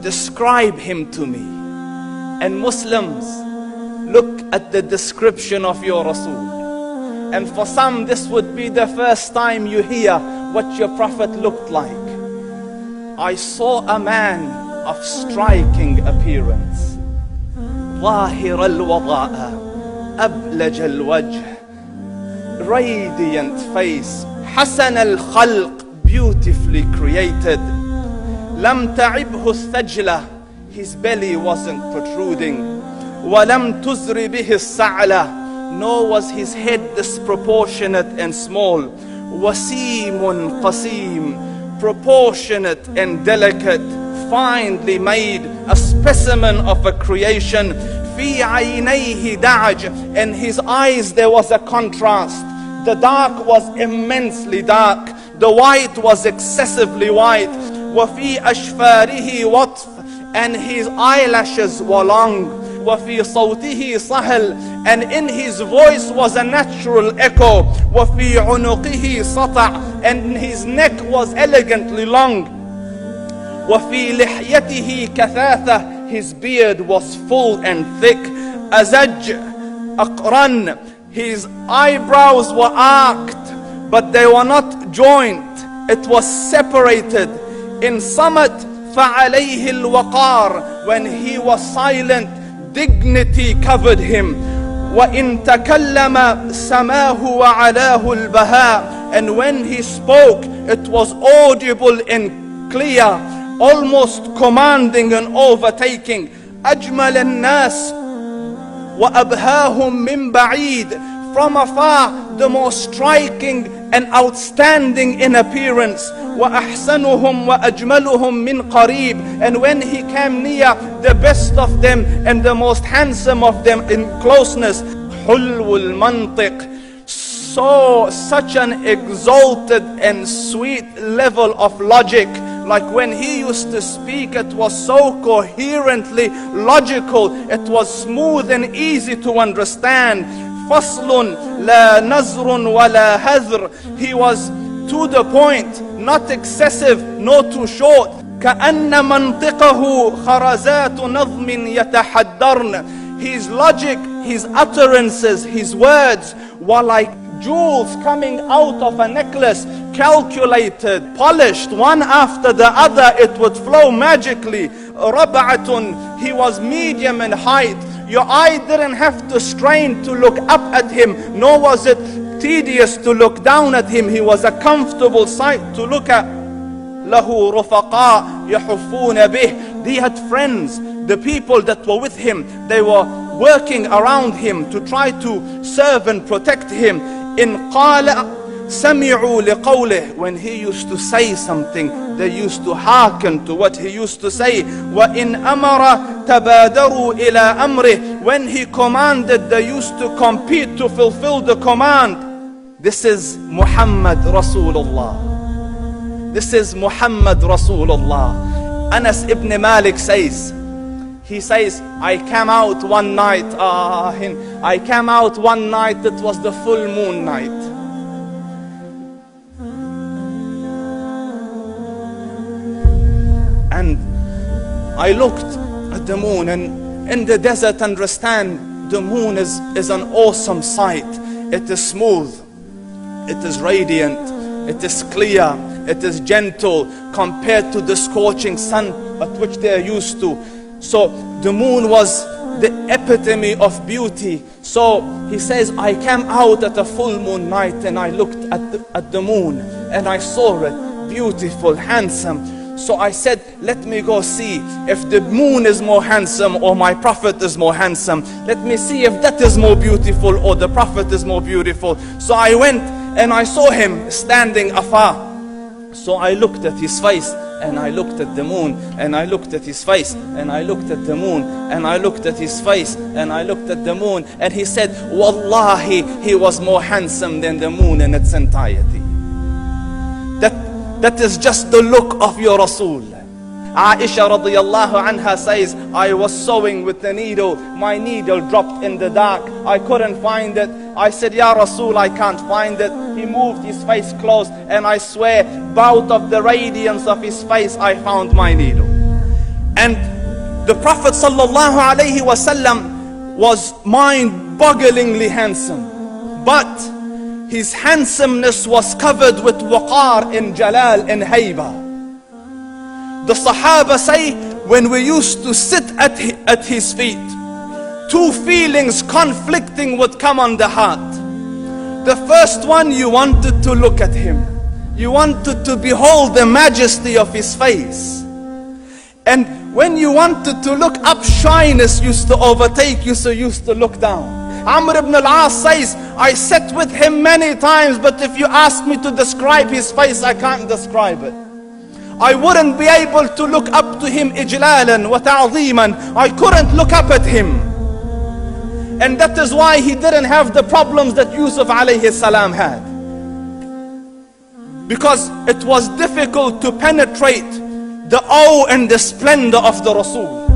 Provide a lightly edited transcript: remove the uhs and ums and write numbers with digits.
Describe him to me. And Muslims, look at the description of your Rasul. And for some, this would be the first time you hear what your Prophet looked like. I saw a man of striking appearance. ظاهر الوضاء أبلج الوجه, radiant face, حسن الخلق, beautifully created. لم تعبه الثجلة, his belly wasn't protruding. ولم تزر به السعلة, nor was his head disproportionate and small. وسيم قسيم, proportionate and delicate, finely made, a specimen of a creation. في عينيه دعج, in his eyes there was a contrast. The dark was immensely dark, the white was excessively white. وفي أشفاره وطف, and his eyelashes were long. وفي صوته صهل, and in his voice was a natural echo. وفي عنقه سطع, and his neck was elegantly long. وفي لحيته كثاثة, his beard was full and thick. أزج أقرن, his eyebrows were arched, but they were not joint, it was separated. In summit فعليه الوقار, when he was silent, dignity covered him. وإن تكلم سماه وعلاه البهاء, and when he spoke it was audible and clear, almost commanding and overtaking. أجمل الناس وأبهاهم من بعيد, from afar the most striking and outstanding in appearance. وأحسنهم وأجملهم من قريب, and when he came near, the best of them and the most handsome of them in closeness. حلو المنطق, such an exalted and sweet level of logic. Like when he used to speak, it was so coherently logical, it was smooth and easy to understand. فصل لا نزر ولا هذر, he was to the point, not excessive nor too short. كأن منطقه خرزات نظم يتحدرن, his logic, his utterances, his words were like jewels coming out of a necklace, calculated, polished, one after the other, it would flow magically. ربعة, he was medium in height. Your eye didn't have to strain to look up at him, nor was it tedious to look down at him. He was a comfortable sight to look at. له رفقاء يحفون به, he had friends, the people that were with him, they were working around him to try to serve and protect him. إن قال سمعوا لقوله, when he used to say something, they used to hearken to what he used to say. وإن أمر تبادروا إلى أمره, when he commanded, they used to compete to fulfill the command. This is Muhammad Rasulullah. This is Muhammad Rasulullah. Anas ibn Malik says, he says, I came out one night, it was the full moon night. And I looked at the moon, and in the desert, understand, the moon is an awesome sight. It is smooth, it is radiant, it is clear, it is gentle compared to the scorching sun at which they are used to. So the moon was the epitome of beauty. So he says, I came out at a full moon night and I looked at the moon and I saw it beautiful, handsome. So I said, let me go see if the moon is more handsome or my Prophet is more handsome. Let me see if that is more beautiful or the Prophet is more beautiful. So I went and I saw him standing afar. So I looked at his face and I looked at the moon, and I looked at his face, and I looked at the moon, and I looked at his face, and I looked at the moon, and he said, Wallahi, he was more handsome than the moon in its entirety. That is just the look of your Rasul. Aisha radiyallahu anha says, I was sewing with the needle. My needle dropped in the dark. I couldn't find it. I said, Ya Rasul, I can't find it. He moved his face close, and I swear, out of the radiance of his face, I found my needle. And the Prophet sallallahu alaihi wasallam was mind-bogglingly handsome, but his handsomeness was covered with waqar and jalal and hayba. The Sahaba say, when we used to sit at his feet, two feelings conflicting would come on the heart. The first one, you wanted to look at him. You wanted to behold the majesty of his face. And when you wanted to look up, shyness used to overtake you, so you used to look down. Amr ibn al-As says, I sat with him many times, but if you ask me to describe his face, I can't describe it. I wouldn't be able to look up to him ijlalan wa ta'zeeman. I couldn't look up at him. And that is why he didn't have the problems that Yusuf alayhi salam had. Because it was difficult to penetrate the awe and the splendor of the Rasul.